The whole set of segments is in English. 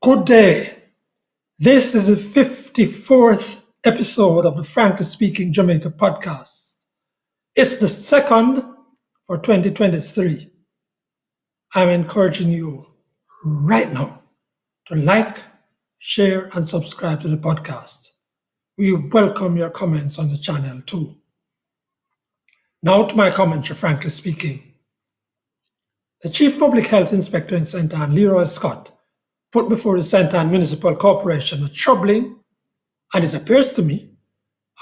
Good day. This is the 54th episode of the Frankly Speaking Jamaica podcast. It's the second for 2023. I'm encouraging you right now to like, share, and subscribe to the podcast. We welcome your comments on the channel too. Now to my commentary, frankly speaking. The Chief Public Health Inspector in St. Ann, Leroy Scott, put before the St. Ann Municipal Corporation a troubling, and it appears to me,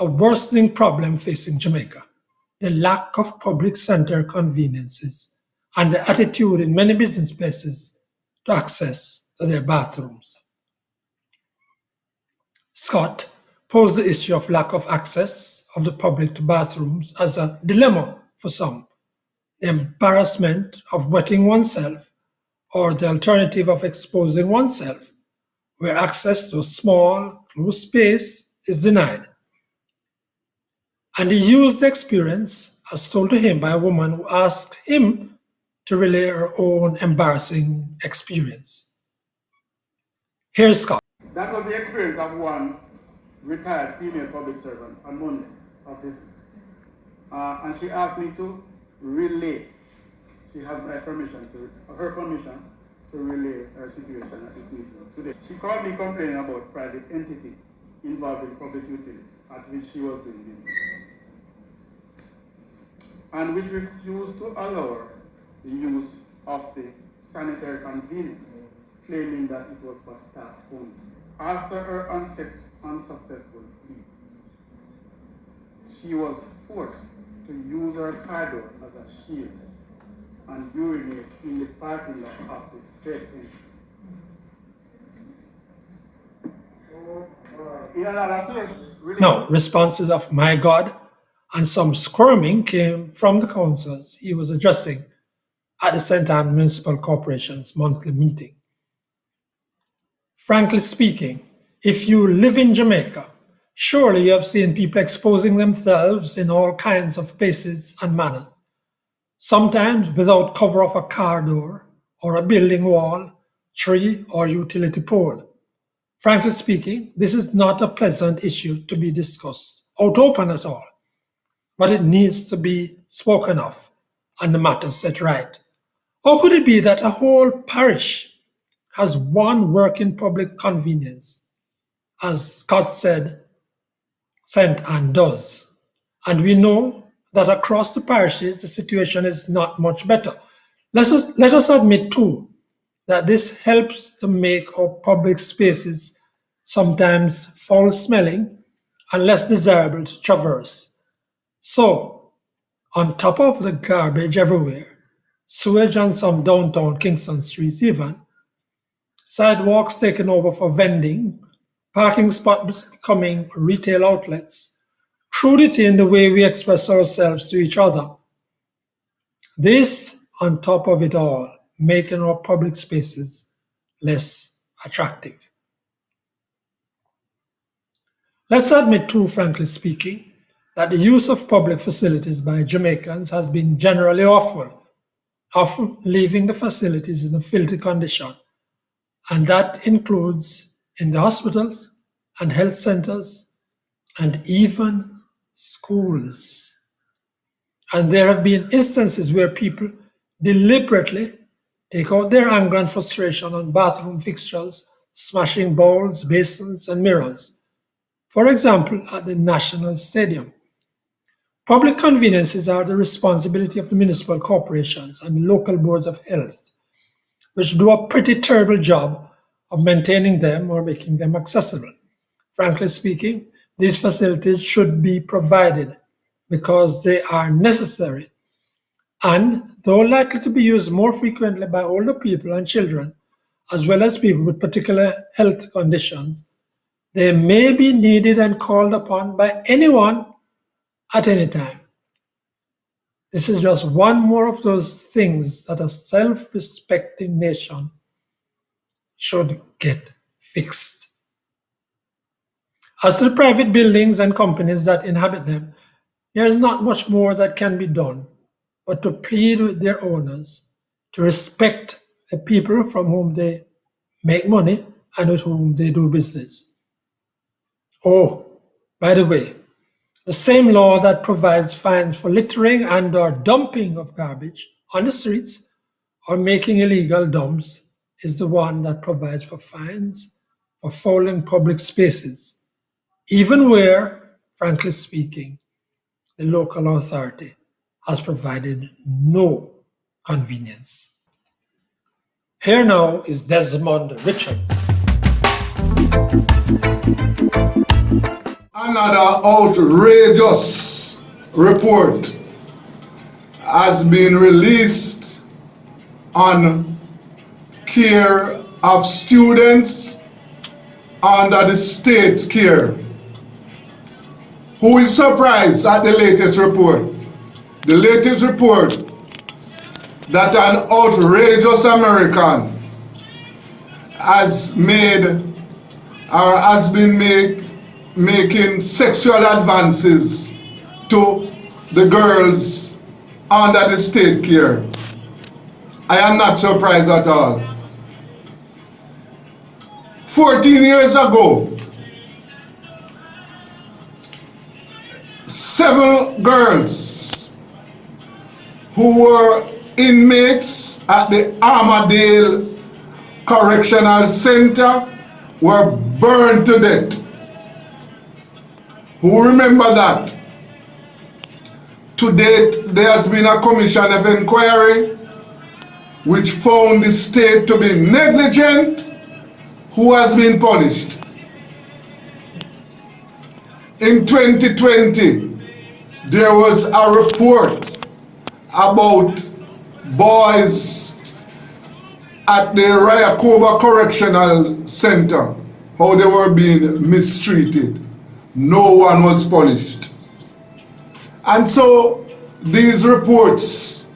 a worsening problem facing Jamaica: the lack of public center conveniences and the attitude in many business places to access to their bathrooms. Scott posed the issue of lack of access of the public to bathrooms as a dilemma for some: the embarrassment of wetting oneself or the alternative of exposing oneself, where access to a small, closed space is denied. And he used the experience as told to him by a woman who asked him to relay her own embarrassing experience. Here's Scott. That was the experience of one retired female public servant on Monday of this week. And she asked me to relay. She has my permission her permission to relay her situation at this meeting today. She called me complaining about private entity involved in public utility at which she was doing business, and which refused to allow her the use of the sanitary convenience, claiming that it was for staff only. After her unsuccessful plea, she was forced to use her car door as a shield and urinate in the parking lot of the said entity. Now, responses of "my God" and some squirming came from the councillors he was addressing at the St. Ann Municipal Corporation's monthly meeting. Frankly speaking, if you live in Jamaica, surely you have seen people exposing themselves in all kinds of places and manners, sometimes without cover of a car door or a building wall, tree, or utility pole. Frankly speaking, this is not a pleasant issue to be discussed out open at all, but it needs to be spoken of and the matter set right. Or could it be that a whole parish has one working public convenience, as Scott said St. Ann does, and we know that across the parishes the situation is not much better? Let us admit too that this helps to make our public spaces sometimes foul-smelling and less desirable to traverse. So, on top of the garbage everywhere, sewage on some downtown Kingston streets even, sidewalks taken over for vending, parking spots becoming retail outlets, crudity in the way we express ourselves to each other. This, on top of it all, making our public spaces less attractive. Let's admit too, frankly speaking, that the use of public facilities by Jamaicans has been generally awful, often leaving the facilities in a filthy condition, and that includes in the hospitals and health centers and even schools. And there have been instances where people deliberately take out their anger and frustration on bathroom fixtures, smashing bowls, basins, and mirrors. For example, at the National Stadium. Public conveniences are the responsibility of the municipal corporations and local boards of health, which do a pretty terrible job of maintaining them or making them accessible. Frankly speaking, these facilities should be provided because they are necessary, and though likely to be used more frequently by older people and children, as well as people with particular health conditions, they may be needed and called upon by anyone at any time. This is just one more of those things that a self-respecting nation should get fixed. As to the private buildings and companies that inhabit them, there is not much more that can be done but to plead with their owners to respect the people from whom they make money and with whom they do business. Oh, by the way, the same law that provides fines for littering and or dumping of garbage on the streets or making illegal dumps is the one that provides for fines for fouling public spaces, even where, frankly speaking, the local authority has provided no convenience. Here now is Desmond Richards. Another outrageous report has been released on care of students under the state care. Who is surprised at the latest report? The latest report that an outrageous American has made or has been making sexual advances to the girls under the state care. I am not surprised at all. 14 years ago, 7 girls who were inmates at the Armadale Correctional Center were burned to death. Who remember that? To date, there has been a commission of inquiry which found the state to be negligent, who has been punished. In 2020, there was a report about boys at the Rio Cobre Correctional Center, how they were being mistreated. No one was punished. And so these reports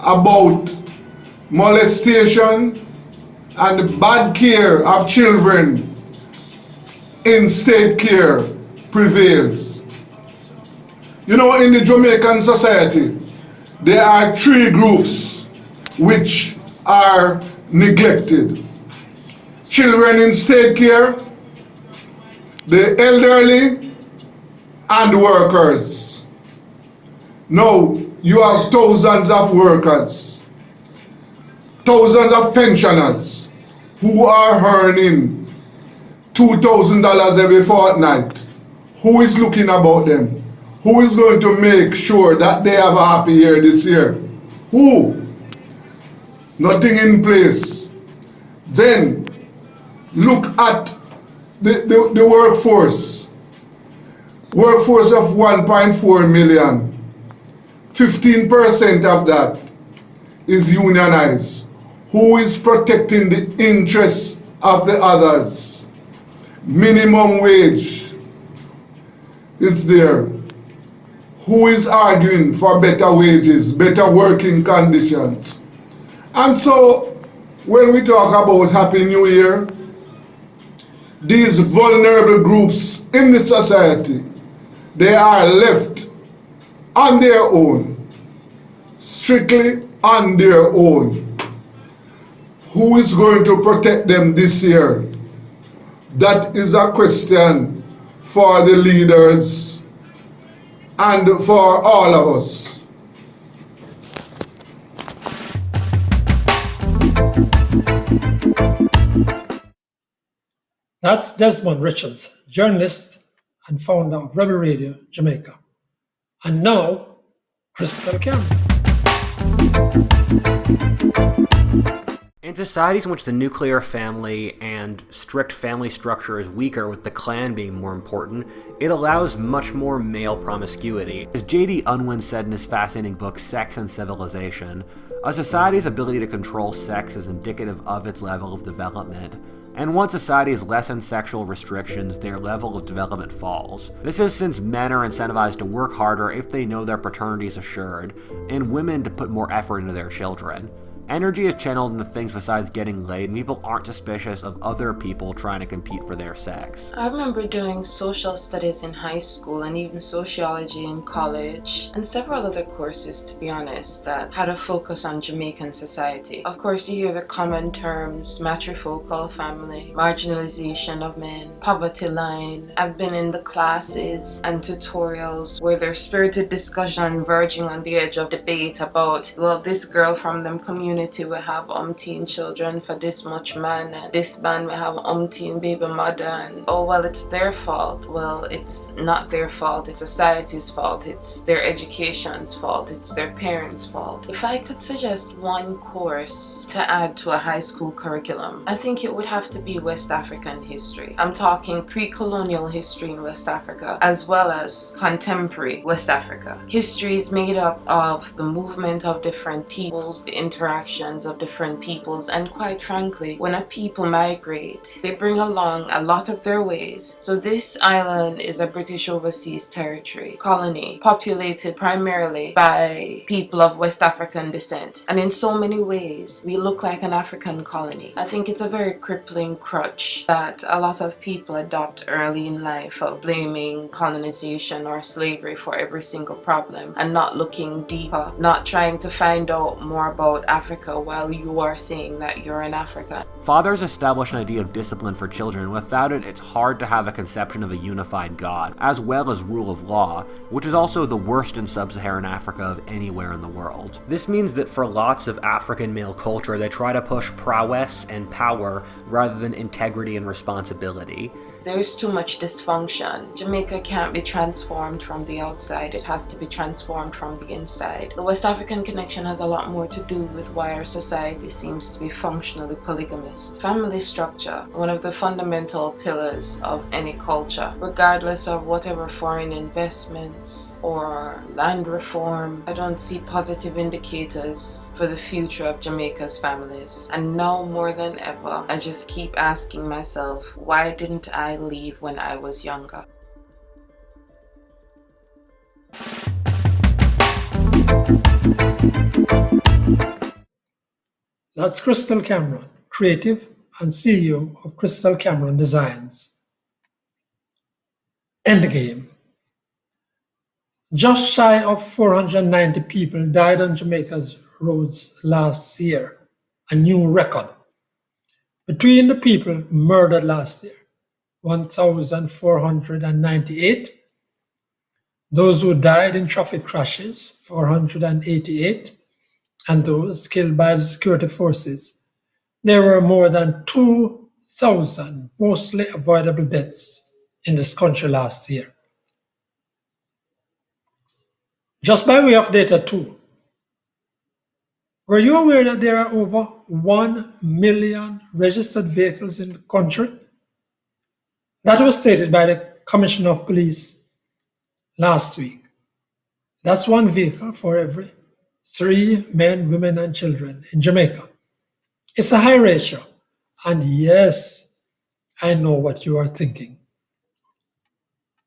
about molestation and bad care of children in state care prevails. You know, in the Jamaican society, there are 3 groups which are neglected. Children in state care, the elderly, and workers. Now, you have thousands of workers, thousands of pensioners who are earning $2,000 every fortnight. Who is looking about them? Who is going to make sure that they have a happy year this year? Who? Nothing in place. Then look at the workforce. Workforce of 1.4 million. 15% of that is unionized. Who is protecting the interests of the others? Minimum wage is there. Who is arguing for better wages, better working conditions? And so, when we talk about Happy New Year, these vulnerable groups in the society, they are left on their own, strictly on their own. Who is going to protect them this year? That is a question for the leaders and for all of us. That's Desmond Richards, journalist and founder of Rebel Radio Jamaica. And now, Krystal Cameron. In societies in which the nuclear family and strict family structure is weaker, with the clan being more important, it allows much more male promiscuity. As J.D. Unwin said in his fascinating book Sex and Civilization, a society's ability to control sex is indicative of its level of development, and once societies lessen sexual restrictions, their level of development falls. This is since men are incentivized to work harder if they know their paternity is assured, and women to put more effort into their children. Energy is channeled into things besides getting laid, and people aren't suspicious of other people trying to compete for their sex. I remember doing social studies in high school and even sociology in college, and several other courses, to be honest, that had a focus on Jamaican society. Of course, you hear the common terms: matrifocal family, marginalization of men, poverty line. I've been in the classes and tutorials where there's spirited discussion verging on the edge of debate about, well, this girl from them community will have umpteen children for this much man, and this man will have umpteen baby mother, and oh well, it's their fault. Well, it's not their fault, it's society's fault, it's their education's fault, it's their parents' fault. If I could suggest one course to add to a high school curriculum, I think it would have to be West African history. I'm talking pre-colonial history in West Africa as well as contemporary West Africa. History is made up of the movement of different peoples, the interactions of different peoples, and quite frankly, when a people migrate, they bring along a lot of their ways. So this island is a British overseas territory, colony, populated primarily by people of West African descent. And in so many ways, we look like an African colony. I think it's a very crippling crutch that a lot of people adopt early in life of blaming colonization or slavery for every single problem and not looking deeper, not trying to find out more about Africa while you are saying that you're an African. Fathers establish an idea of discipline for children, and without it, it's hard to have a conception of a unified God, as well as rule of law, which is also the worst in sub-Saharan Africa of anywhere in the world. This means that for lots of African male culture, they try to push prowess and power rather than integrity and responsibility. There's too much dysfunction. Jamaica can't be transformed from the outside, it has to be transformed from the inside. The West African connection has a lot more to do with why our society seems to be functionally polygamist. Family structure, one of the fundamental pillars of any culture, regardless of whatever foreign investments or land reform. I don't see positive indicators for the future of Jamaica's families. And now more than ever, I just keep asking myself, why didn't I leave when I was younger? That's Krystal Cameron, creative and CEO of Krystal Cameron Designs. Endgame. Just shy of 490 people died on Jamaica's roads last year, a new record. Between the people murdered last year, 1,498. Those who died in traffic crashes, 488. And those killed by the security forces. There were more than 2,000 mostly avoidable deaths in this country last year. Just by way of data too, were you aware that there are over 1 million registered vehicles in the country? That was stated by the Commissioner of Police last week. That's one vehicle for every 3 men, women, and children in Jamaica. It's a high ratio. And yes, I know what you are thinking.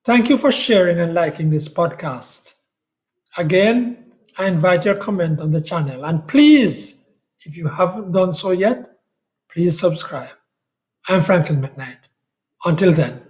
Thank you for sharing and liking this podcast. Again, I invite your comment on the channel. And please, if you haven't done so yet, please subscribe. I'm Franklin McKnight. Until then.